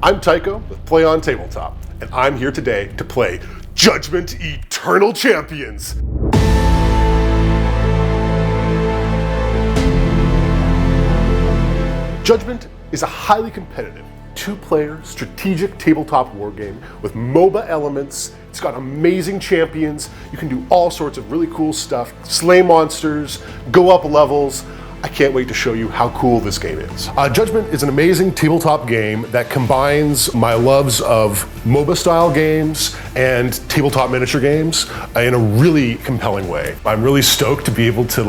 I'm Tycho with Play on Tabletop, and I'm here today to play Judgement Eternal Champions. Judgement is a highly competitive, two-player strategic tabletop wargame with MOBA elements. It's got amazing champions. You can do all sorts of really cool stuff, slay monsters, go up levels. I can't wait to show you how cool this game is. Judgement is an amazing tabletop game that combines my loves of MOBA style games and tabletop miniature games in a really compelling way. I'm really stoked to be able to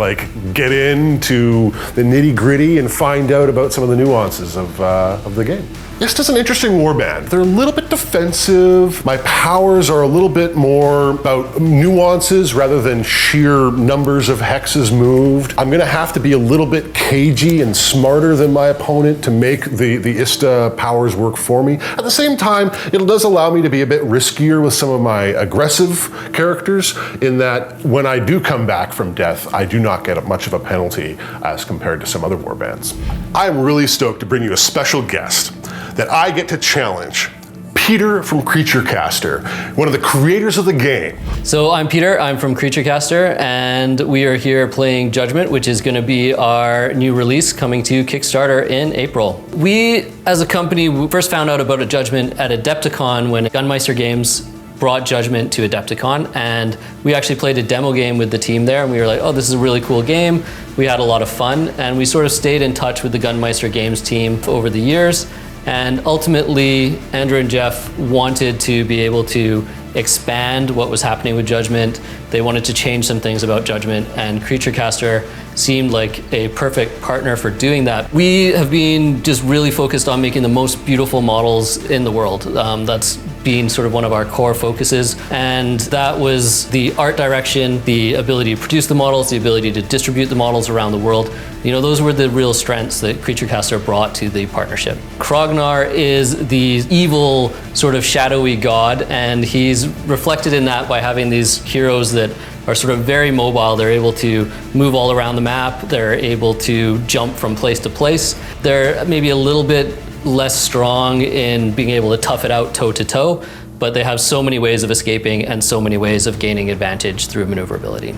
get into the nitty gritty and find out about some of the nuances of the game. Ista's an interesting warband. They're a little bit defensive. My powers are a little bit more about nuances rather than sheer numbers of hexes moved. I'm gonna have to be a little bit cagey and smarter than my opponent to make the Ista powers work for me. At the same time, it does allow me to be a bit riskier with some of my aggressive characters in that when I do come back from death, I do not get much of a penalty as compared to some other warbands. I'm really stoked to bring you a special guest that I get to challenge, Peter from Creaturecaster, one of the creators of the game. So I'm Peter, I'm from Creaturecaster, and we are here playing Judgement, which is gonna be our new release coming to Kickstarter in April. We, as a company, first found out about a Judgement at Adepticon when Gunmeister Games brought Judgement to Adepticon, and we actually played a demo game with the team there, and we were like, oh, this is a really cool game. We had a lot of fun, and we sort of stayed in touch with the Gunmeister Games team over the years. And ultimately, Andrew and Jeff wanted to be able to expand what was happening with Judgement. They wanted to change some things about Judgement, and Creaturecaster seemed like a perfect partner for doing that. We have been just really focused on making the most beautiful models in the world. That's been sort of one of our core focuses, and that was the art direction, the ability to produce the models, the ability to distribute the models around the world. You know, those were the real strengths that Creaturecaster brought to the partnership. Krognar is the evil sort of shadowy god, and he's reflected in that by having these heroes that are sort of very mobile. They're able to move all around the map. They're able to jump from place to place. They're maybe a little bit less strong in being able to tough it out toe to toe, but they have so many ways of escaping and so many ways of gaining advantage through maneuverability.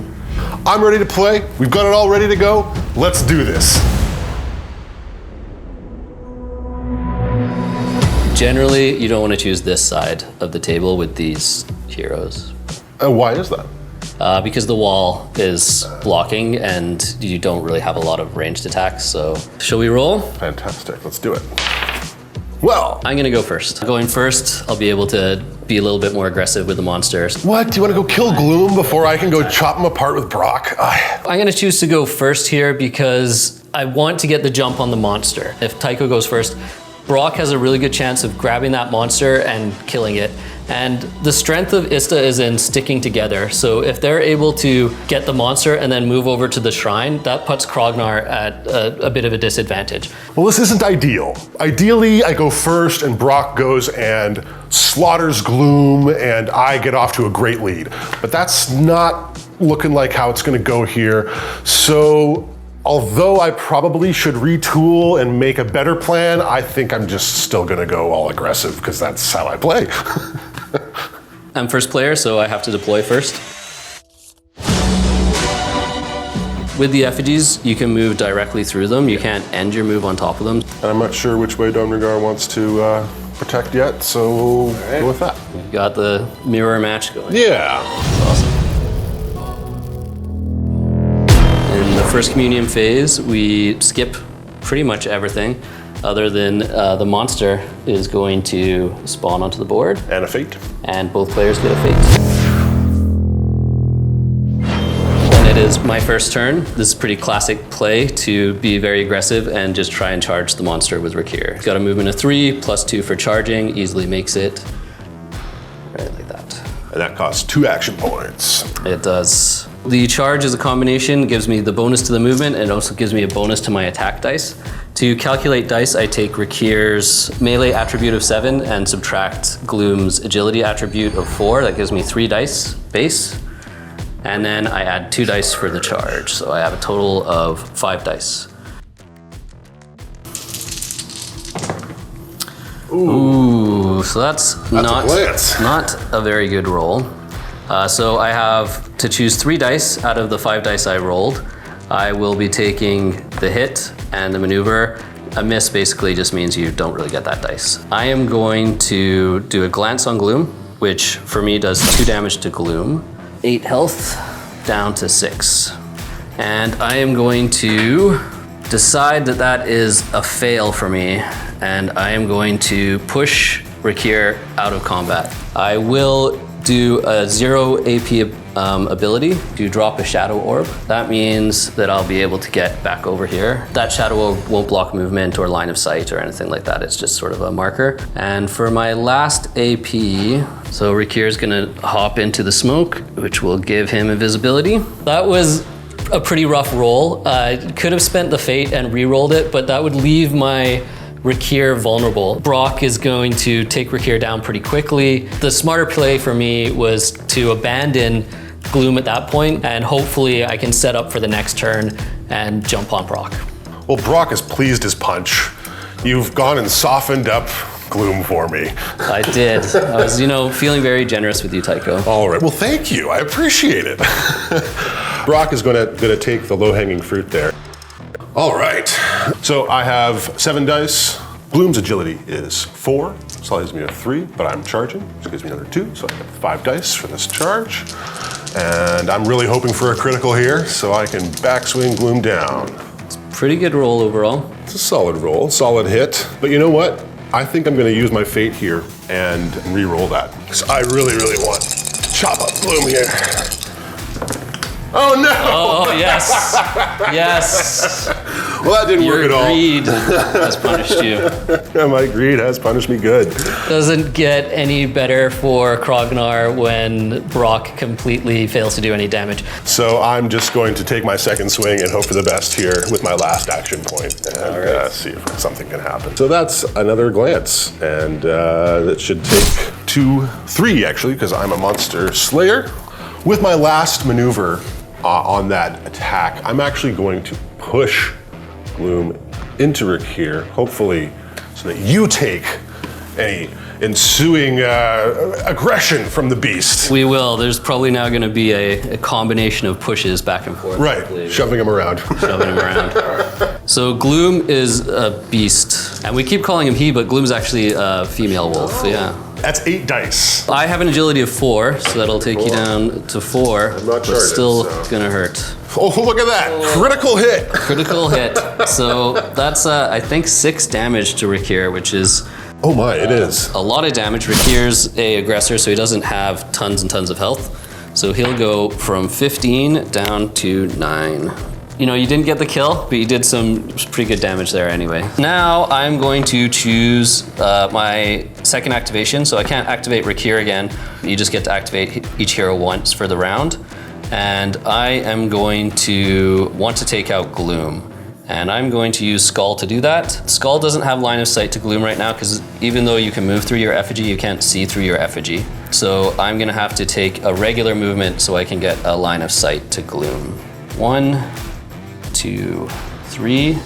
I'm ready to play. We've got it all ready to go. Let's do this. Generally, you don't want to choose this side of the table with these heroes. Why is that? Because the wall is blocking and you don't really have a lot of ranged attacks, so. Shall we roll? Fantastic, let's do it. Well, I'm gonna go first. Going first, I'll be able to be a little bit more aggressive with the monsters. what? Do you want to go kill Gloom before I can go chop him apart with Brock? I'm gonna choose to go first here because I want to get the jump on the monster. If Tycho goes first, Brock has a really good chance of grabbing that monster and killing it. And the strength of Ista is in sticking together. So if they're able to get the monster and then move over to the shrine, that puts Krognar at a bit of a disadvantage. Well, this isn't ideal. Ideally, I go first and Brock goes and slaughters Gloom and I get off to a great lead. But that's not looking like how it's gonna go here. So, although I probably should retool and make a better plan, I think I'm just still gonna go all aggressive because that's how I play. I'm first player, so I have to deploy first. With the effigies, you can move directly through them. You can't end your move on top of them. And I'm not sure which way Domnegar wants to protect yet, so we'll go with that. You've got the mirror match going. Yeah. Awesome. In the first communion phase, we skip pretty much everything other than the monster is going to spawn onto the board. And a fate. And both players get a fate. Then it is my first turn. This is pretty classic play to be very aggressive and just try and charge the monster with Rakir. He's got a movement of 3, +2 for charging, easily makes it. Right like that. And that costs 2 action points. It does. The charge is a combination, gives me the bonus to the movement, and it also gives me a bonus to my attack dice. To calculate dice, I take Rakir's melee attribute of 7 and subtract Gloom's agility attribute of 4. That gives me 3 dice base. And then I add 2 dice for the charge. So I have a total of 5 dice. Ooh. Ooh, so that's a glance. not a very good roll. So I have to choose 3 dice out of the 5 dice I rolled. I will be taking the hit and the maneuver. A miss basically just means you don't really get that dice. I am going to do a glance on Gloom, which for me does 2 damage to Gloom. 8 health, down to 6. And I am going to decide that that is a fail for me, and I am going to push Rakir out of combat. I will do a 0 AP ability to drop a shadow orb. That means that I'll be able to get back over here. That shadow orb won't block movement or line of sight or anything like that. It's just sort of a marker. And for my last AP, so Rakir's gonna hop into the smoke, which will give him invisibility. That was a pretty rough roll. Could have spent the fate and re-rolled it, but that would leave my Rakir vulnerable. Brock is going to take Rakir down pretty quickly. The smarter play for me was to abandon Gloom at that point, and hopefully I can set up for the next turn and jump on Brock. Well, Brock has pleased his punch. You've gone and softened up Gloom for me. I did. I was, feeling very generous with you, Tycho. All right, well, thank you. I appreciate it. Brock is gonna take the low-hanging fruit there. All right, so I have 7 dice. Gloom's agility is 4, so that leaves me with 3, but I'm charging, which gives me another 2, so I have 5 dice for this charge. And I'm really hoping for a critical here, so I can backswing Gloom down. Pretty good roll overall. It's a solid roll, solid hit. But you know what? I think I'm gonna use my fate here and re-roll that. Because I really, really want to chop up Gloom here. Oh no! Oh, yes. Yes. Well, that didn't work at all. Your greed has punished you. My greed has punished me good. Doesn't get any better for Krognar when Brock completely fails to do any damage. So I'm just going to take my second swing and hope for the best here with my last action point and see if something can happen. So that's another glance, and that should take 3 actually, because I'm a monster slayer. With my last maneuver on that attack, I'm actually going to push Gloom into Rakir, hopefully so that you take any ensuing aggression from the beast. We will. There's probably now going to be a combination of pushes back and forth. Right, shoving him around. Shoving him around. So Gloom is a beast, and we keep calling him he, but Gloom's actually a female wolf, yeah. That's 8 dice. I have an agility of 4, so that'll take you down to 4, I'm not but charged, still so. gonna hurt. Oh, look at that, critical hit. Critical hit. So that's, I think, 6 damage to Rakir, which is Oh my, it is. a lot of damage. Rakir's a aggressor, so he doesn't have tons and tons of health. So he'll go from 15 down to 9. You didn't get the kill, but you did some pretty good damage there anyway. Now I'm going to choose my second activation. So I can't activate Rakir again. You just get to activate each hero once for the round. And I am going to want to take out Gloom. And I'm going to use Skull to do that. Skull doesn't have line of sight to Gloom right now, because even though you can move through your effigy, you can't see through your effigy. So I'm gonna have to take a regular movement so I can get a line of sight to Gloom. 1, 2, 3.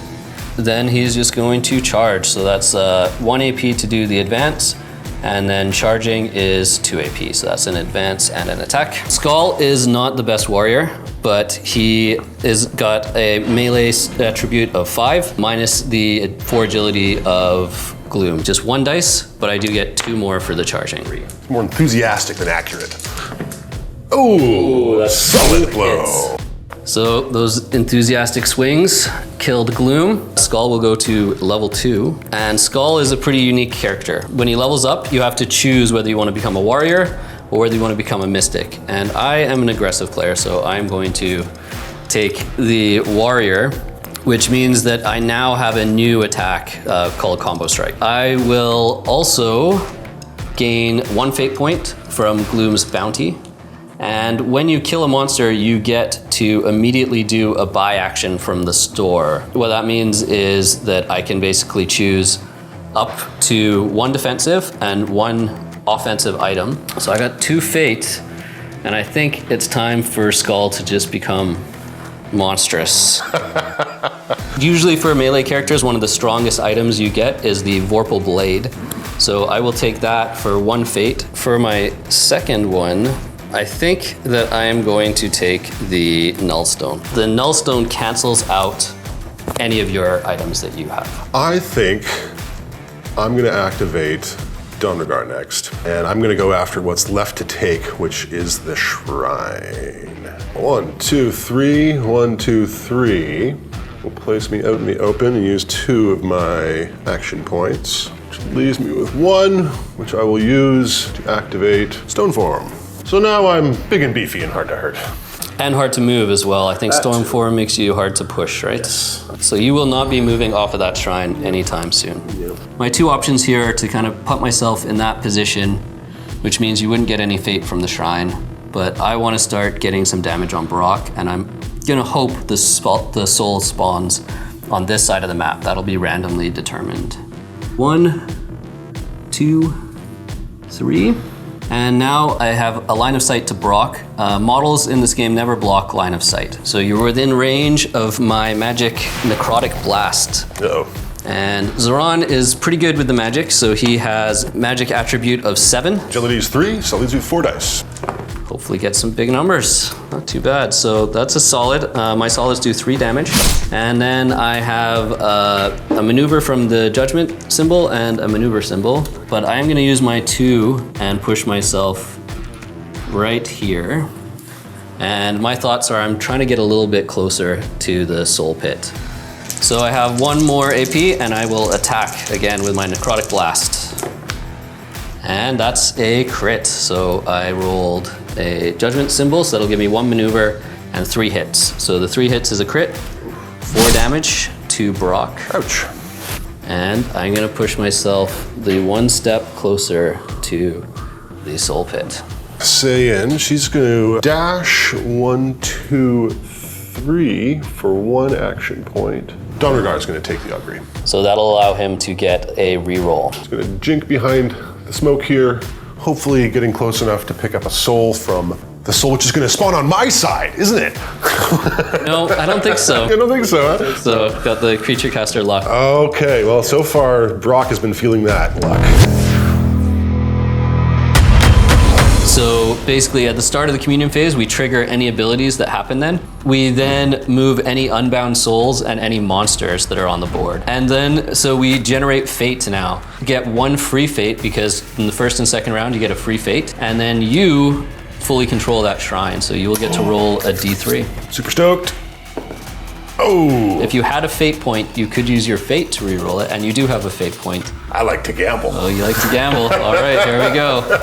Then he's just going to charge. So that's 1 AP to do the advance, and then charging is 2 AP. So that's an advance and an attack. Skull is not the best warrior, but he is got a melee attribute of 5 minus the 4 agility of Gloom. Just 1 dice, but I do get 2 more for the charging. More enthusiastic than accurate. Oh, that's solid blow. So those enthusiastic swings killed Gloom. Skull will go to level 2, and Skull is a pretty unique character. When he levels up, you have to choose whether you want to become a warrior or whether you want to become a mystic. And I am an aggressive player, so I'm going to take the warrior, which means that I now have a new attack called Combo Strike. I will also gain 1 fate point from Gloom's bounty. And when you kill a monster, you get to immediately do a buy action from the store. What that means is that I can basically choose up to 1 defensive and 1 offensive item. So I got 2 fate, and I think it's time for Skull to just become monstrous. Usually for melee characters, one of the strongest items you get is the Vorpal Blade. So I will take that for 1 fate. For my second one, I think that I am going to take the Nullstone. The Nullstone cancels out any of your items that you have. I think I'm gonna activate Dondergar next, and I'm gonna go after what's left to take, which is the shrine. 1, 2, 3, 1, 2, 3. Will place me out in the open and use 2 of my action points, which leaves me with 1, which I will use to activate Stone Form. So now I'm big and beefy and hard to hurt. And hard to move as well. I think Storm Form makes you hard to push, right? Yes. So you will not be moving off of that shrine anytime soon. Yep. My 2 options here are to kind of put myself in that position, which means you wouldn't get any fate from the shrine, but I want to start getting some damage on Brock, and I'm gonna hope the soul spawns on this side of the map. That'll be randomly determined. 1, 2, 3. And now I have a line of sight to Brock. Models in this game never block line of sight. So you're within range of my magic Necrotic Blast. Uh-oh. And Zoran is pretty good with the magic, so he has magic attribute of 7. Agility is 3, so that leaves you with 4 dice. Hopefully get some big numbers. Not too bad. So that's a solid. My solids do 3 damage. And then I have a maneuver from the Judgment symbol and a maneuver symbol. But I'm gonna use my 2 and push myself right here. And my thoughts are I'm trying to get a little bit closer to the soul pit. So I have 1 more AP and I will attack again with my Necrotic Blast. And that's a crit. So I rolled a Judgment symbol, so that'll give me 1 maneuver and 3 hits. So the 3 hits is a crit, 4 damage to Brock. Ouch. And I'm gonna push myself the 1 step closer to the soul pit. Sayin, she's gonna dash 1, 2, 3 for 1 action point. Dondergar is gonna take the Augury. So that'll allow him to get a reroll. He's gonna jink behind the smoke here, hopefully getting close enough to pick up a soul from the soul, which is gonna spawn on my side, isn't it? No, I don't think so. I don't think so, huh? So got the creature caster luck. Okay, well, so far, Brock has been feeling that luck. So basically at the start of the communion phase, we trigger any abilities that happen then. We then move any unbound souls and any monsters that are on the board. And then, so we generate fate now. Get 1 free fate because in the first and second round, you get a free fate. And then you fully control that shrine. So you will get to roll a D3. Super stoked. Oh! If you had a fate point, you could use your fate to reroll it. And you do have a fate point. I like to gamble. Oh, you like to gamble. All right, here we go.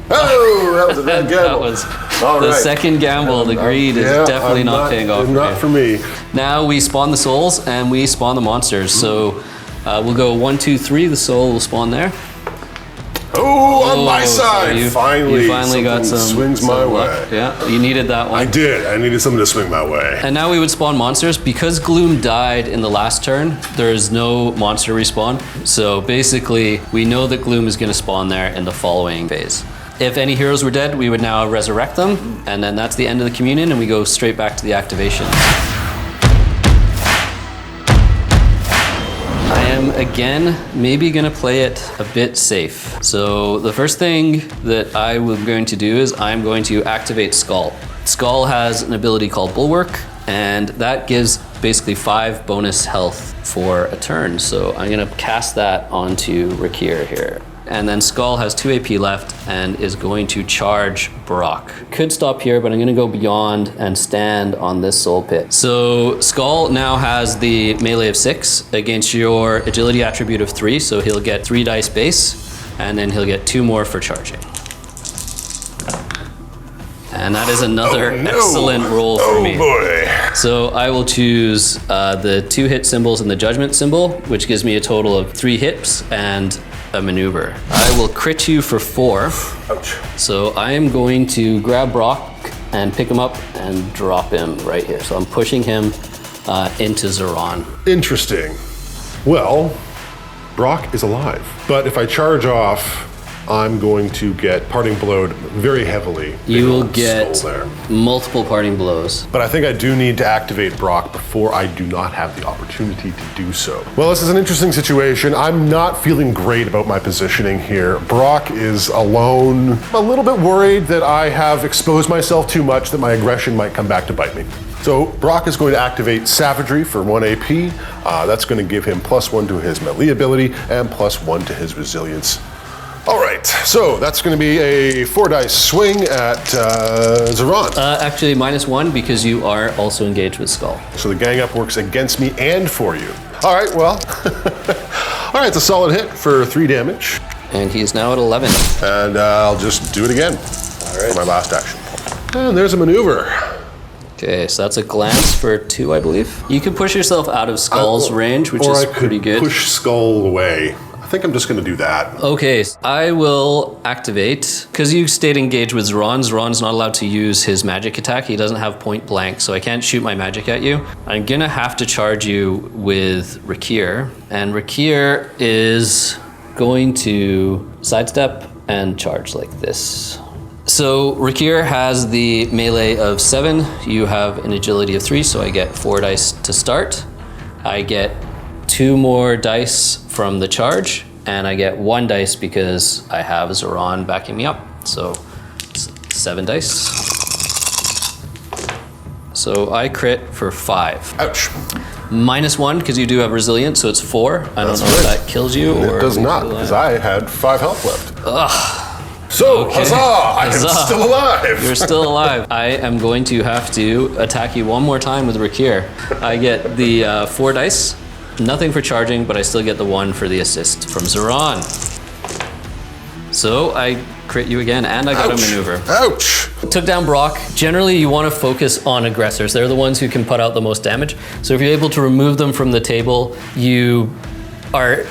Oh, that was a bad gamble. That was All the right. second gamble. The greed is definitely not paying off. Not for me. Now we spawn the souls and we spawn the monsters. So we'll go 1, 2, 3. The soul will spawn there. Oh, on my so side. you finally got some swings my some way. luck. Yeah, you needed that one. I did. I needed something to swing my way. And now we would spawn monsters. Because Gloom died in the last turn, there is no monster respawn. So basically, we know that Gloom is going to spawn there in the following phase. If any heroes were dead, we would now resurrect them, and then that's the end of the communion, and we go straight back to the activation. I am, again, maybe gonna play it a bit safe. So the first thing that I am going to do is I'm going to activate Skull. Skull has an ability called Bulwark, and that gives basically 5 bonus health for a turn. So I'm gonna cast that onto Rakir here. And then Skull has 2 AP left and is going to charge Brock. Could stop here, but I'm gonna go beyond and stand on this soul pit. So Skull now has the melee of 6 against your agility attribute of 3, so he'll get 3 dice base, and then he'll get 2 more for charging. And that is another excellent roll for me. Oh boy. So I will choose the 2 hit symbols and the Judgment symbol, which gives me a total of 3 hits and a maneuver. I will crit you for 4. Ouch. So I am going to grab Brock and pick him up and drop him right here. So I'm pushing him into Zoran. Interesting. Well, Brock is alive. But if I charge off I'm going to get parting blowed very heavily. You will on the get skull there. multiple parting blows. But I think I do need to activate Brock before I do not have the opportunity to do so. Well, this is an interesting situation. I'm not feeling great about my positioning here. Brock is alone. I'm a little bit worried that I have exposed myself too much, that my aggression might come back to bite me. So Brock is going to activate Savagery for 1 AP. That's going to give him +1 to his melee ability and +1 to his resilience. All right, so that's going to be a 4 dice swing at Zoran. Actually, -1 because you are also engaged with Skull. So the gang up works against me and for you. All right, well, all right, it's a solid hit for 3 damage. And he's now at 11. And I'll just do it again for my last action. And there's a maneuver. Okay, so that's a glance for 2, I believe. You can push yourself out of Skull's range, which is pretty good. Push Skull away. I think I'm just going to do that. Okay, I will activate, because you stayed engaged with Zoran. Zoran's not allowed to use his magic attack. He doesn't have point blank, so I can't shoot my magic at you. I'm going to have to charge you with Rakir. And Rakir is going to sidestep and charge like this. So Rakir has the melee of 7. You have an agility of 3, so I get 4 dice to start. I get 2 more dice from the charge, and I get 1 dice because I have Zoran backing me up. So 7 dice. So I crit for 5. Ouch. -1 because you do have resilience, so it's 4. I don't know if that kills you or... It does not, because I had 5 health left. Ugh. So, Okay. huzzah! I am Huzzah. still alive! You're still alive. I am going to have to attack you one more time with Rakir. I get the 4 dice. Nothing for charging, but I still get the 1 for the assist from Zoran. So I crit you again, and I got a maneuver. Ouch! Took down Brock. Generally, you want to focus on aggressors. They're the ones who can put out the most damage. So if you're able to remove them from the table, you are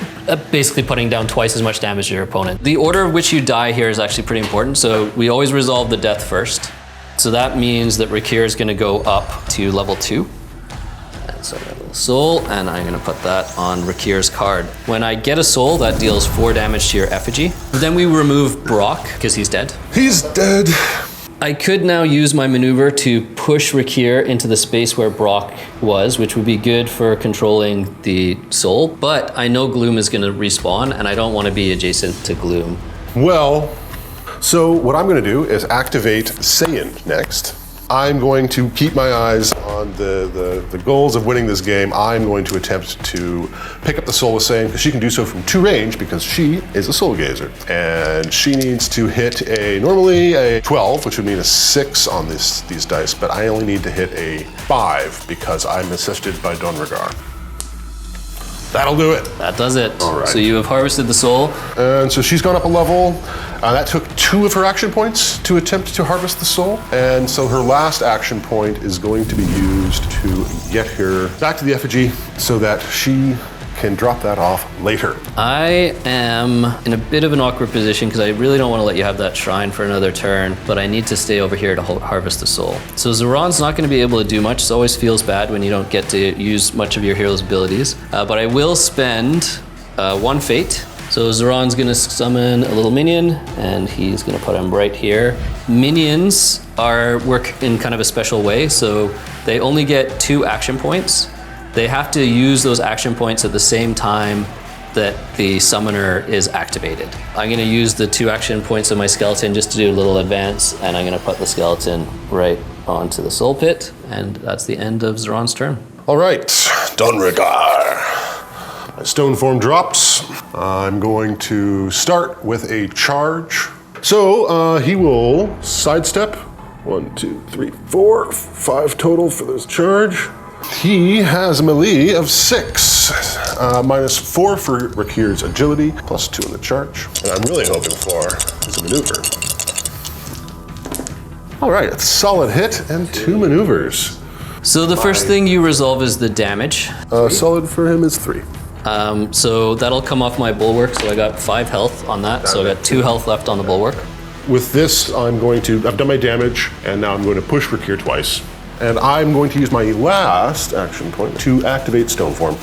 basically putting down twice as much damage to your opponent. The order of which you die here is actually pretty important. So we always resolve the death first. So that means that Rakir is going to go up to level 2. And so I got a little soul, and I'm going to put that on Rakir's card. When I get a soul, that deals 4 damage to your effigy. Then we remove Brock, because he's dead. He's dead. I could now use my maneuver to push Rakir into the space where Brock was, which would be good for controlling the soul, but I know Gloom is going to respawn, and I don't want to be adjacent to Gloom. Well, so what I'm going to do is activate Saiyan next. I'm going to keep my eyes on the goals of winning this game. I'm going to attempt to pick up the soul of Saiyan, because she can do so from 2 range, because she is a soul gazer. And she needs to hit normally a 12, which would mean a 6 on these dice, but I only need to hit a 5 because I'm assisted by Donragar. That'll do it. That does it. All right. So you have harvested the soul. And so she's gone up a level. That took 2 of her action points to attempt to harvest the soul. And so her last action point is going to be used to get her back to the effigy so that she can drop that off later. I am in a bit of an awkward position because I really don't want to let you have that shrine for another turn, but I need to stay over here to harvest the soul. So Zoran's not going to be able to do much. It always feels bad when you don't get to use much of your hero's abilities. But I will spend 1 fate. So Zoran's going to summon a little minion, and he's going to put him right here. Minions work in kind of a special way, so they only get 2 action points. They have to use those action points at the same time that the summoner is activated. I'm going to use the 2 action points of my skeleton just to do a little advance, and I'm going to put the skeleton right onto the soul pit, and that's the end of Zoran's turn. All right, Donragar. My stone form drops. I'm going to start with a charge. So he will sidestep. 1, 2, 3, 4, 5 total for this charge. He has a melee of 6, -4 for Rakir's agility, +2 in the charge. And I'm really hoping for is a maneuver. All right, it's a solid hit and 2 maneuvers. So the first thing you resolve is the damage. Solid for him is 3. So that'll come off my bulwark, so I got 5 health on that, so I got 2 health left on the bulwark. With this, I've done my damage, and now I'm going to push Rakir twice. And I'm going to use my last action point to activate Stone Form,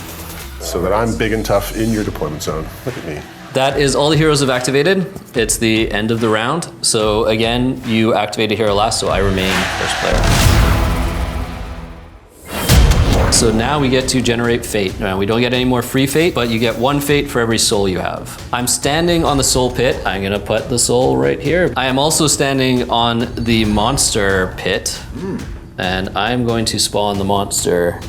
so that I'm big and tough in your deployment zone. Look at me. That is all the heroes have activated. It's the end of the round. So again, you activate a hero last, so I remain first player. So now we get to generate fate. Now we don't get any more free fate, but you get 1 fate for every soul you have. I'm standing on the soul pit. I'm gonna put the soul right here. I am also standing on the monster pit, and I'm going to spawn the monster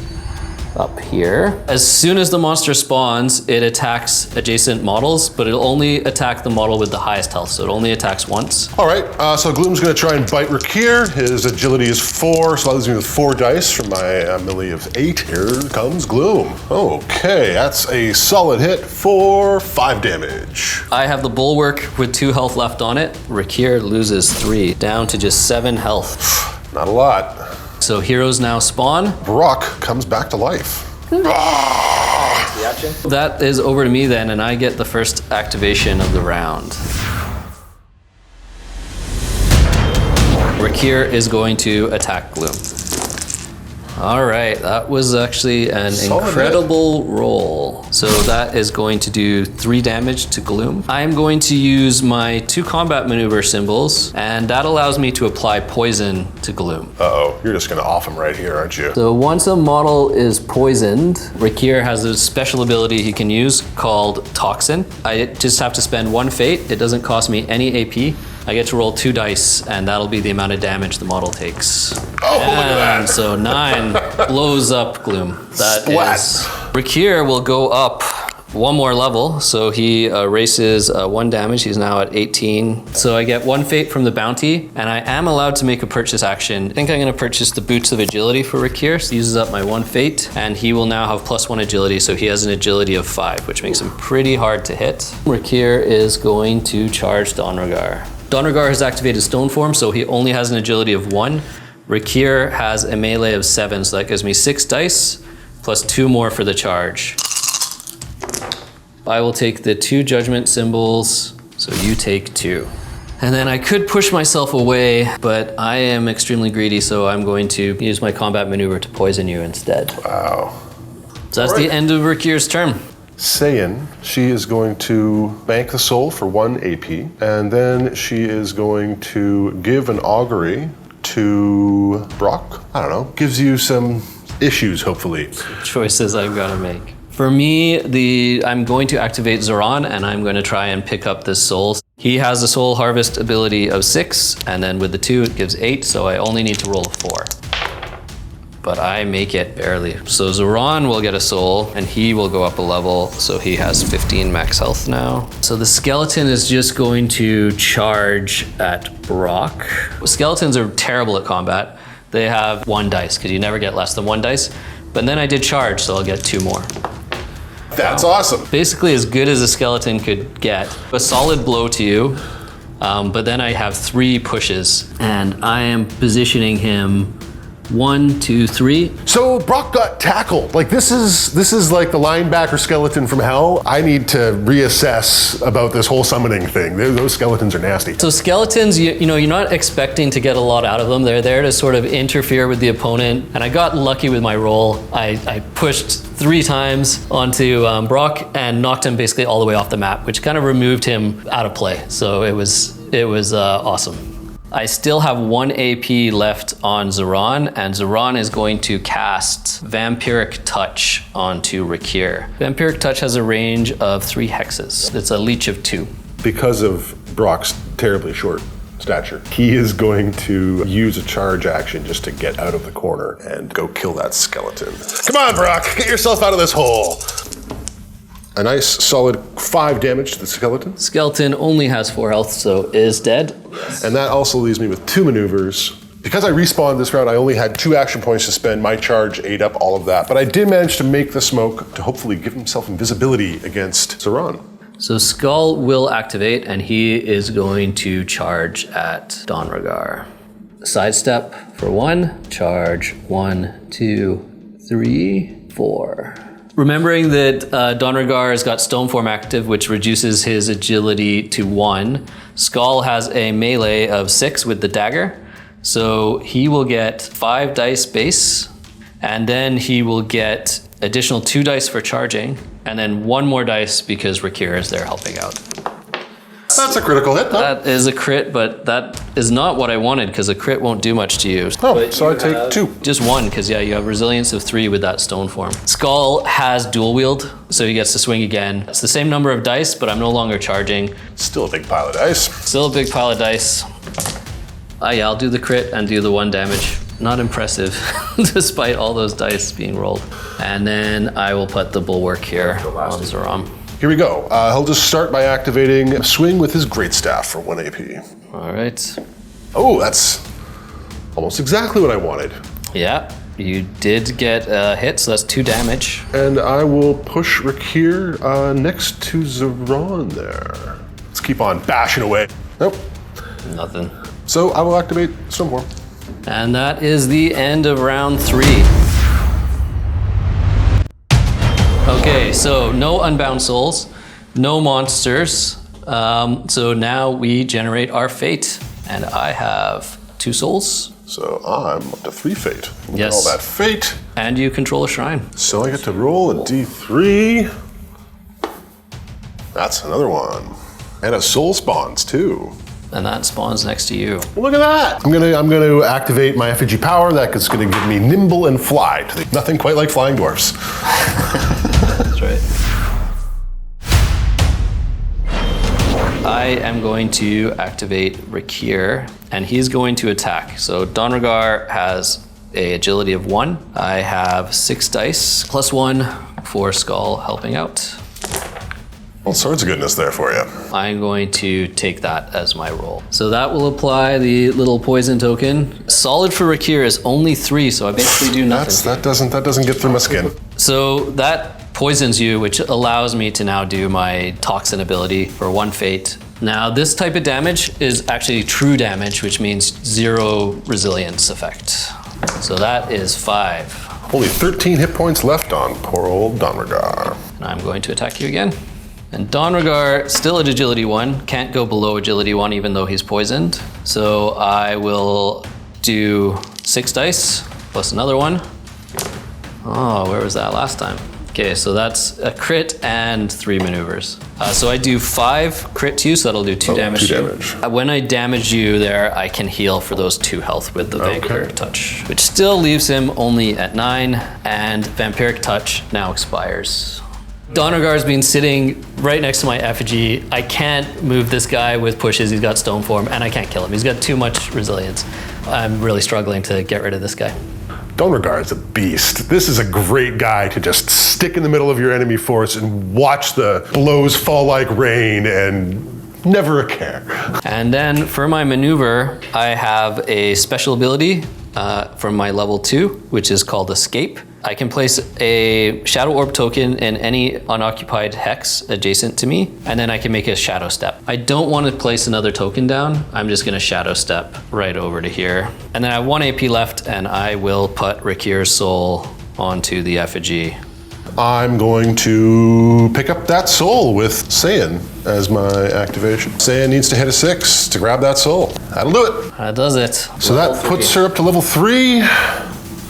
up here. As soon as the monster spawns, it attacks adjacent models, but it'll only attack the model with the highest health, so it only attacks once. All right, so Gloom's gonna try and bite Rakir. His agility is 4, so that leaves me with 4 dice from my melee of 8. Here comes Gloom. Okay, that's a solid hit for 5 damage. I have the bulwark with 2 health left on it. Rakir loses 3, down to just 7 health. Not a lot. So heroes now spawn. Brock comes back to life. That is over to me then, and I get the first activation of the round. Rakir is going to attack Gloom. All right, that was actually an incredible roll. So that is going to do 3 damage to Gloom. I'm going to use my 2 combat maneuver symbols, and that allows me to apply poison to Gloom. Uh-oh, you're just gonna off him right here, aren't you? So once a model is poisoned, Rakir has a special ability he can use called Toxin. I just have to spend 1 fate. It doesn't cost me any AP. I get to roll 2 dice, and that'll be the amount of damage the model takes. Oh, look at that. So 9 blows up Gloom. Splat. Rakir will go up 1 more level, so he races 1 damage. He's now at 18. So I get 1 fate from the bounty, and I am allowed to make a purchase action. I think I'm gonna purchase the Boots of Agility for Rakir. So he uses up my 1 fate, and he will now have +1 agility, so he has an agility of 5, which makes him pretty hard to hit. Rakir is going to charge Donragar. Donragar has activated Stone Form, so he only has an agility of 1. Rakir has a melee of 7, so that gives me 6 dice, plus 2 more for the charge. I will take the 2 judgment symbols, so you take 2. And then I could push myself away, but I am extremely greedy, so I'm going to use my combat maneuver to poison you instead. Wow. So that's the end of Rakir's turn. Sayin, she is going to bank the soul for 1 AP, and then she is going to give an augury to Brock. I don't know, gives you some issues, hopefully. Choices I've got to make. For me, I'm going to activate Zoran, and I'm going to try and pick up this soul. He has a soul harvest ability of 6, and then with the 2 it gives 8, so I only need to roll a 4. But I make it barely. So Zoran will get a soul, and he will go up a level, so he has 15 max health now. So the skeleton is just going to charge at Brock. Skeletons are terrible at combat. They have 1 dice, because you never get less than 1 dice. But then I did charge, so I'll get 2 more. That's awesome. Basically as good as a skeleton could get. A solid blow to you, but then I have 3 pushes, and I am positioning him 1, 2, 3. So Brock got tackled. Like this is like the linebacker skeleton from hell. I need to reassess about this whole summoning thing. Those skeletons are nasty. So skeletons, you know, you're not expecting to get a lot out of them. They're there to sort of interfere with the opponent. And I got lucky with my roll. I pushed 3 times onto Brock and knocked him basically all the way off the map, which kind of removed him out of play. So it was awesome. I still have 1 AP left on Zoran, and Zoran is going to cast Vampiric Touch onto Rakir. Vampiric Touch has a range of 3 hexes. It's a leech of 2. Because of Brock's terribly short stature, he is going to use a charge action just to get out of the corner and go kill that skeleton. Come on, Brock, get yourself out of this hole. A nice solid 5 damage to the skeleton. Skeleton only has 4 health, so is dead. And that also leaves me with 2 maneuvers. Because I respawned this round, I only had 2 action points to spend. My charge ate up all of that. But I did manage to make the smoke to hopefully give himself invisibility against Zoran. So Skull will activate, and he is going to charge at Donragar. Sidestep for 1, charge 1, 2, 3, 4. Remembering that Donragar has got Stone Form active, which reduces his agility to 1. Skull has a melee of 6 with the dagger. So he will get 5 dice base, and then he will get additional 2 dice for charging, and then 1 more dice because Rakir is there helping out. That's a critical hit, huh? That is a crit, but that is not what I wanted because a crit won't do much to you. Oh, so I take 2. Just 1, because yeah, you have resilience of 3 with that stone form. Skull has dual wield, so he gets to swing again. It's the same number of dice, but I'm no longer charging. Still a big pile of dice. Still a big pile of dice. Yeah, I'll do the crit and do the 1 damage. Not impressive, despite all those dice being rolled. And then I will put the bulwark here on Zoram. Here we go. He'll just start by activating a swing with his greatstaff for 1 AP. All right. Oh, that's almost exactly what I wanted. Yeah, you did get a hit, so that's 2 damage. And I will push Rakir next to Zoran there. Let's keep on bashing away. Nope. Nothing. So I will activate Stormform. And that is the end of round 3. Okay, so no unbound souls, no monsters. So now we generate our fate, and I have 2 souls. So I'm up to 3 fate. Look at Yes. all that fate. And you control a shrine. So I get to roll a D3. That's another one. And a soul spawns too. And that spawns next to you. Look at that! I'm gonna activate my effigy power. That's gonna give me nimble and fly. Nothing quite like flying dwarfs. That's right. I am going to activate Rakir, and he's going to attack. So Donragar has a agility of 1. I have 6 dice, plus 1 for Skull helping out. All sorts of goodness there for you. I'm going to take that as my roll. So that will apply the little poison token. Solid for Rakir is only 3, so I basically do nothing. That doesn't get through my skin. So that poisons you, which allows me to now do my toxin ability for 1 fate. Now this type of damage is actually true damage, which means 0 resilience effect. So that is 5. Only 13 hit points left on poor old Donragar. And I'm going to attack you again. And Donragar, still at agility 1, can't go below agility 1 even though he's poisoned. So I will do 6 dice plus another 1. Oh, where was that last time? Okay, so that's a crit and 3 maneuvers. So I do 5 crit to you, so that'll do 2 damage. 2 to you. damage. When I damage you there, I can heal for those 2 health with the Vampiric Touch, which still leaves him only at 9, and Vampiric Touch now expires. Donragar's been sitting right next to my effigy. I can't move this guy with pushes. He's got stone form, and I can't kill him. He's got too much resilience. I'm really struggling to get rid of this guy. Donragar is a beast. This is a great guy to just stick in the middle of your enemy force and watch the blows fall like rain and never a care. And then for my maneuver, I have a special ability from my level 2, which is called Escape. I can place a Shadow Orb token in any unoccupied hex adjacent to me, and then I can make a Shadow Step. I don't want to place another token down. I'm just going to Shadow Step right over to here. And then I have 1 AP left, and I will put Rakir's soul onto the effigy. I'm going to pick up that soul with Saiyan as my activation. Saiyan needs to hit a 6 to grab that soul. That'll do it. That does it. So that puts her up to level 3.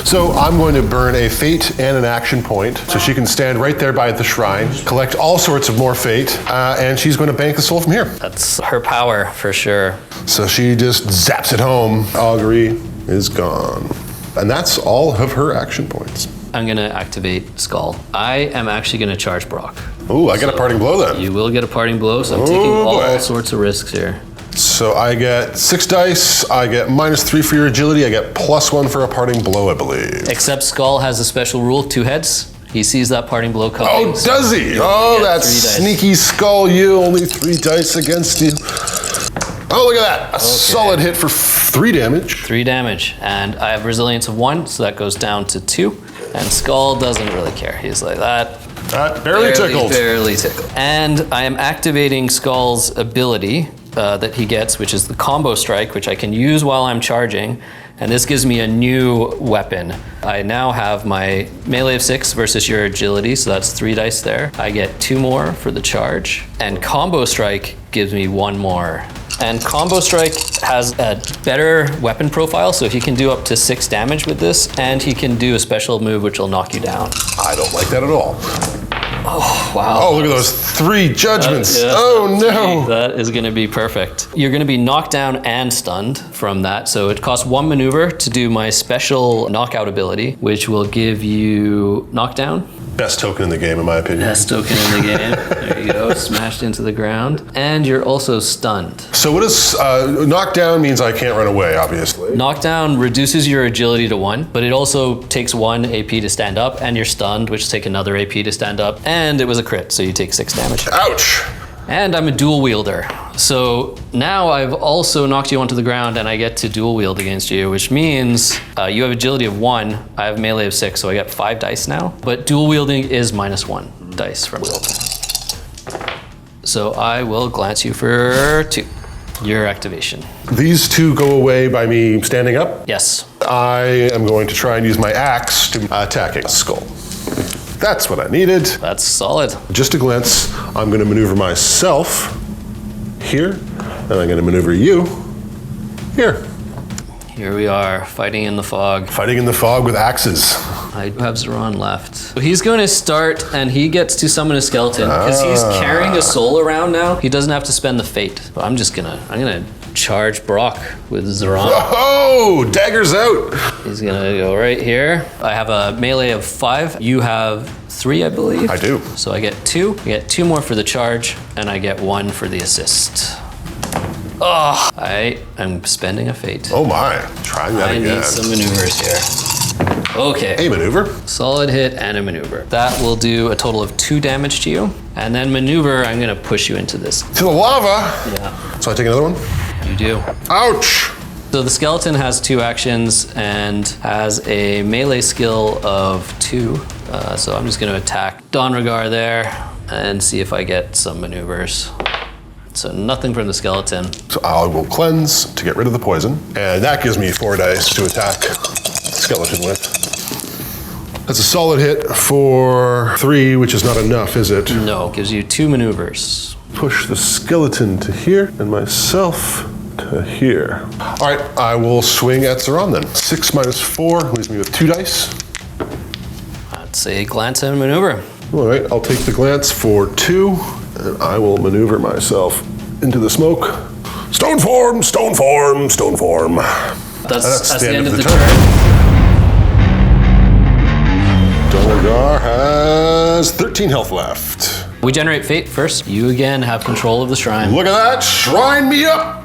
So I'm going to burn a fate and an action point, so she can stand right there by the shrine, collect all sorts of more fate, and she's going to bank the soul from here. That's her power for sure. So she just zaps it home. Augury is gone. And that's all of her action points. I'm going to activate Skull. I am actually going to charge Brock. Ooh, I get a parting blow then. You will get a parting blow, so I'm taking all sorts of risks here. So I get 6 dice, I get -3 for your agility, I get +1 for a parting blow, I believe. Except Skull has a special rule, 2 heads. He sees that parting blow coming. Oh, does he? Oh, that sneaky Skull, you, only 3 dice against you. Oh, look at that, a solid hit for 3 damage. 3 damage, and I have resilience of 1, so that goes down to 2. And Skull doesn't really care. He's like that. Barely tickled. Barely tickled. And I am activating Skull's ability that he gets, which is the combo strike, which I can use while I'm charging. And this gives me a new weapon. I now have my melee of 6 versus your agility, so that's 3 dice there. I get 2 more for the charge. And combo strike gives me 1 more. And combo strike has a better weapon profile, so he can do up to 6 damage with this, and he can do a special move which will knock you down. I don't like that at all. Oh, wow. Oh, look at those 3 judgments. Yeah, oh, no. That is going to be perfect. You're going to be knocked down and stunned from that. So it costs 1 maneuver to do my special knockout ability, which will give you knockdown. Best token in the game, in my opinion. Best token in the game. There you go. Smashed into the ground. And you're also stunned. So what is knockdown means I can't run away, obviously. Knockdown reduces your agility to 1, but it also takes 1 AP to stand up, and you're stunned, which take another AP to stand up. And it was a crit, so you take 6 damage. Ouch! And I'm a dual wielder. So now I've also knocked you onto the ground and I get to dual wield against you, which means you have agility of 1, I have melee of 6, so I get 5 dice now. But dual wielding is -1 dice from wield. So I will glance you for 2. Your activation. These 2 go away by me standing up. Yes. I am going to try and use my axe to attacking skull. That's what I needed. That's solid. Just a glance. I'm going to maneuver myself here, and I'm going to maneuver you here. Here we are, fighting in the fog. Fighting in the fog with axes. I have Zeron left. So he's going to start, and he gets to summon a skeleton because he's carrying a soul around now. He doesn't have to spend the fate. But I'm gonna charge Brock with Zeron. Oh, daggers out. He's gonna go right here. I have a melee of 5. You have 3, I believe. I do. So I get 2. I get 2 more for the charge, and I get 1 for the assist. Oh, I am spending a fate. Oh my, trying that again. I need some maneuvers here. Okay. A maneuver. Solid hit and a maneuver. That will do a total of 2 damage to you. And then maneuver, I'm gonna push you into this. To the lava? Yeah. So I take another one? You do. Ouch! So the skeleton has 2 actions and has a melee skill of 2. So I'm just gonna attack Donregar there and see if I get some maneuvers. So nothing from the skeleton. So I will cleanse to get rid of the poison. And that gives me 4 dice to attack the skeleton with. That's a solid hit for 3, which is not enough, is it? No, gives you 2 maneuvers. Push the skeleton to here and myself to here. All right, I will swing at Zeron then. 6 minus 4 leaves me with 2 dice. That's a glance and a maneuver. All right, I'll take the glance for 2, and I will maneuver myself into the smoke. Stone form, stone form, stone form. That's the end of the turn. Donregar has 13 health left. We generate fate first. You again have control of the shrine. Look at that, shrine me up.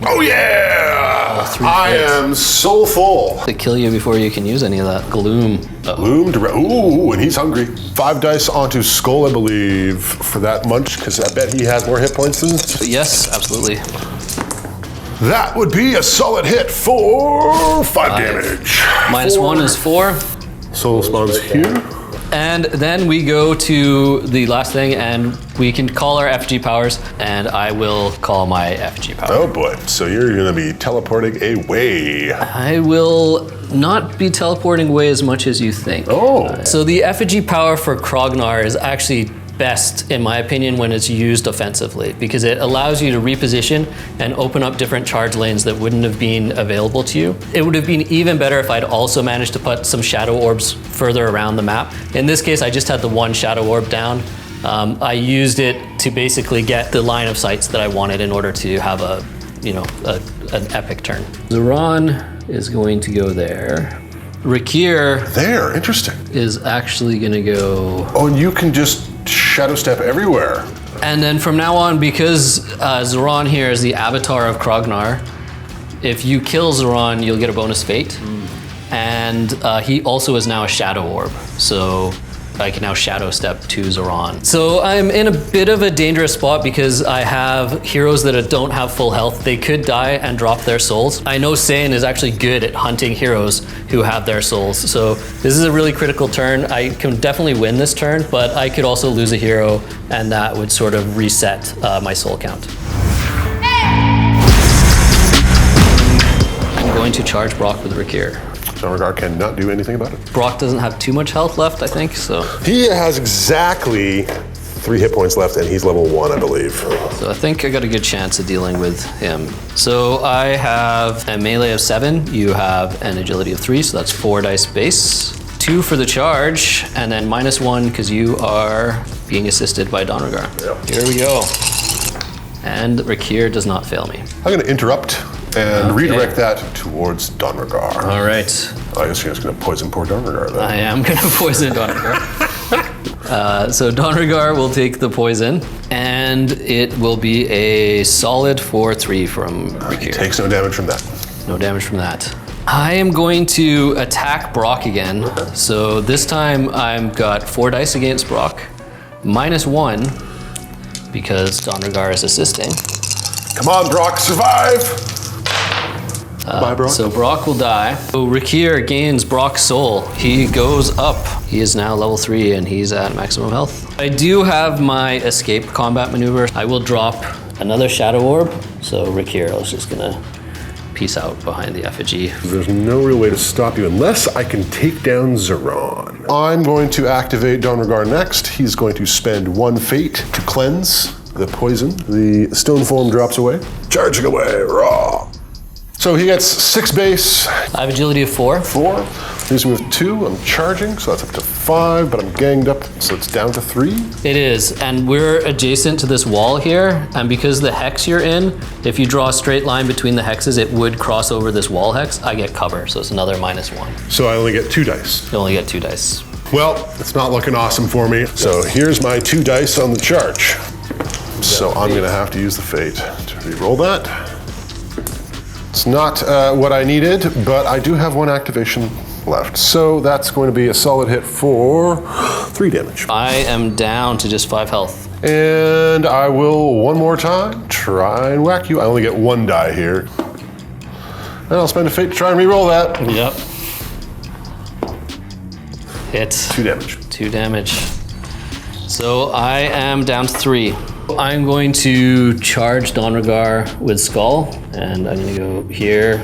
Oh yeah! 3 I hits. am so full. To kill you before you can use any of that gloom. Gloom, ooh, and he's hungry. 5 dice onto Skull, I believe, for that munch, because I bet he has more hit points than this. Yes, absolutely. That would be a solid hit for 5 damage. Minus 1 is 4. Soul spawns here. And then we go to the last thing, and we can call our FG powers, and I will call my FG power. Oh boy, so you're gonna be teleporting away. I will not be teleporting away as much as you think. Oh. So the effigy power for Krognar is actually best, in my opinion, when it's used offensively, because it allows you to reposition and open up different charge lanes that wouldn't have been available to you. It would have been even better if I'd also managed to put some shadow orbs further around the map. In this case, I just had the 1 shadow orb down. I used it to basically get the line of sights that I wanted in order to have an epic turn. Zeron is going to go there. Rakir There, interesting. is actually gonna go. Oh, and you can just shadow step everywhere. And then from now on, because Zeron here is the avatar of Krognar, if you kill Zeron, you'll get a bonus fate. And he also is now a shadow orb. So I can now shadow step to Zeron. So I'm in a bit of a dangerous spot because I have heroes that don't have full health. They could die and drop their souls. I know Saiyan is actually good at hunting heroes who have their souls. So this is a really critical turn. I can definitely win this turn, but I could also lose a hero and that would sort of reset my soul count. I'm going to charge Brock with Rakir. Donregar cannot do anything about it. Brock doesn't have too much health left, I think, so. He has exactly 3 hit points left, and he's level 1, I believe. So I think I got a good chance of dealing with him. So I have a melee of 7. You have an agility of 3, so that's 4 dice base. 2 for the charge, and then -1 because you are being assisted by Donragar. Yep. Here we go. And Rakir does not fail me. I'm going to interrupt and redirect that towards Donragar. All right. I guess you're just going to poison poor Donragar then. I am going to poison Donragar. So Donragar will take the poison, and it will be a solid 4-3 from Rakir. He takes no damage from that. No damage from that. I am going to attack Brock again. So this time I've got 4 dice against Brock, -1 because Donragar is assisting. Come on, Brock, survive! Bye, Brock. So Brock will die. So Rakir gains Brock's soul. He goes up. He is now level 3 and he's at maximum health. I do have my escape combat maneuver. I will drop another shadow orb. So Rakir is just gonna peace out behind the effigy. There's no real way to stop you unless I can take down Zeron. I'm going to activate Donragar next. He's going to spend 1 fate to cleanse the poison. The stone form drops away. Charging away, raw. So he gets 6 base. I have agility of 4. 4. Leaves me with 2. I'm charging, so that's up to 5, but I'm ganged up, so it's down to 3. It is, and we're adjacent to this wall here, and because the hex you're in, if you draw a straight line between the hexes, it would cross over this wall hex. I get cover, so it's another -1. So I only get 2 dice. You only get 2 dice. Well, it's not looking awesome for me. So here's my 2 dice on the charge. So I'm gonna have to use the fate to re-roll that. It's not what I needed, but I do have 1 activation left. So that's going to be a solid hit for 3 damage. I am down to just 5 health. And I will, one more time, try and whack you. I only get 1 die here. And I'll spend a fate to try and re-roll that. Yep. Hit. 2 damage. 2 damage. So I am down to 3. I'm going to charge Donragar with Skull, and I'm gonna go here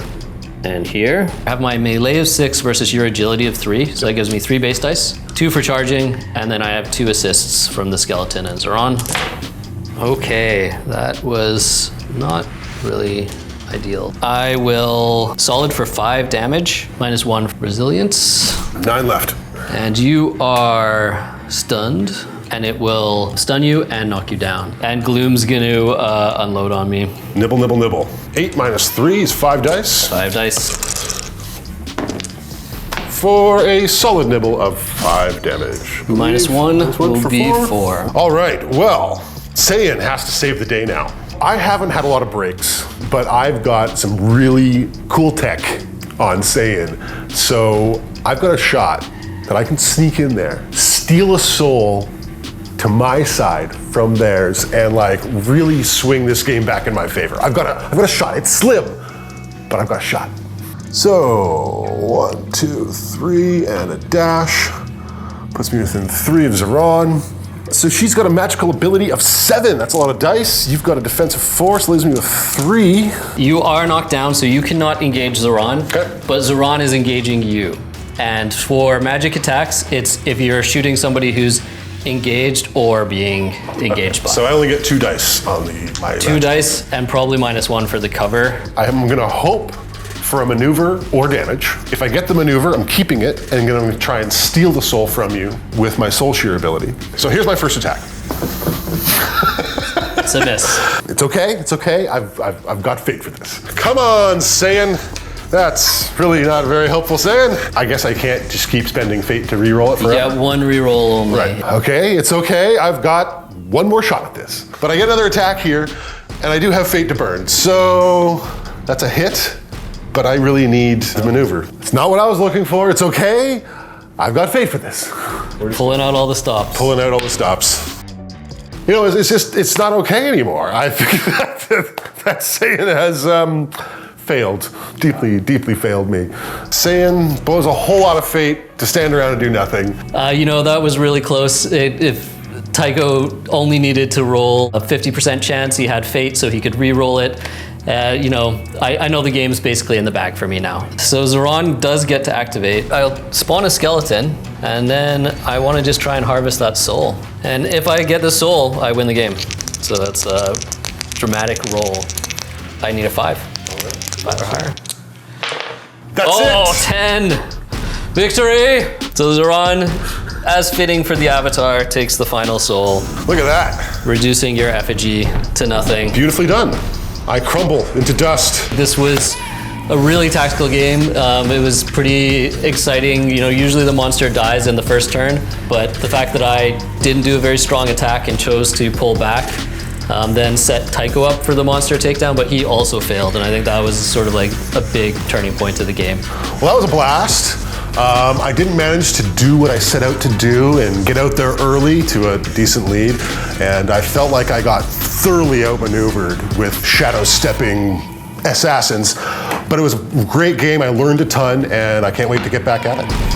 and here. I have my melee of 6 versus your agility of 3, so that gives me 3 base dice. 2 for charging, and then I have 2 assists from the skeleton and Zeron. Okay, that was not really ideal. I will solid for 5 damage, -1 resilience. 9 left. And you are stunned, and it will stun you and knock you down. And Gloom's gonna unload on me. Nibble, nibble, nibble. 8 minus 3 is 5 dice. 5 dice. For a solid nibble of 5 damage. -1 will for be 4. 4. All right, well, Saiyan has to save the day now. I haven't had a lot of breaks, but I've got some really cool tech on Saiyan. So I've got a shot that I can sneak in there, steal a soul to my side from theirs, and like really swing this game back in my favor. I've got a shot. It's slim, but I've got a shot. So 1, 2, 3, and a dash. Puts me within 3 of Zeron. So she's got a magical ability of 7. That's a lot of dice. You've got a defensive 4, so leaves me with 3. You are knocked down, so you cannot engage Zeron, Okay. but Zeron is engaging you. And for magic attacks, it's if you're shooting somebody who's engaged or being engaged by. So I only get 2 dice on my 2 dice and probably -1 for the cover. I'm gonna hope for a maneuver or damage. If I get the maneuver, I'm keeping it and I'm gonna try and steal the soul from you with my soul shear ability. So here's my first attack. It's a miss. It's okay, it's okay. I've got fate for this. Come on, Saiyan. That's really not very helpful, Saiyan. I guess I can't just keep spending fate to re-roll it forever. Yeah, 1 reroll only. Right, okay, it's okay. I've got 1 more shot at this. But I get another attack here, and I do have fate to burn. So that's a hit, but I really need the maneuver. It's not what I was looking for, it's okay. I've got fate for this. Pulling out all the stops. Pulling out all the stops. You know, it's not okay anymore. I think that Saiyan has failed, deeply failed me. Saiyan blows a whole lot of fate to stand around and do nothing. You know, that was really close. If Tycho only needed to roll a 50% chance, he had fate, so he could re-roll it. You know, I know the game's basically in the bag for me now. So Zeron does get to activate. I'll spawn a skeleton, and then I want to just try and harvest that soul. And if I get the soul, I win the game. So that's a dramatic roll. I need a 5. 5 or higher. That's it. 10. Victory! So Zoran, as fitting for the Avatar, takes the final soul, Look at that. reducing your effigy to nothing. Beautifully done. I crumble into dust. This was a really tactical game. It was pretty exciting. You know, usually the monster dies in the first turn, but the fact that I didn't do a very strong attack and chose to pull back, then set Tycho up for the monster takedown, but he also failed, and I think that was sort of like a big turning point to the game. Well, that was a blast. I didn't manage to do what I set out to do and get out there early to a decent lead, and I felt like I got thoroughly outmaneuvered with shadow stepping assassins, but it was a great game. I learned a ton, and I can't wait to get back at it.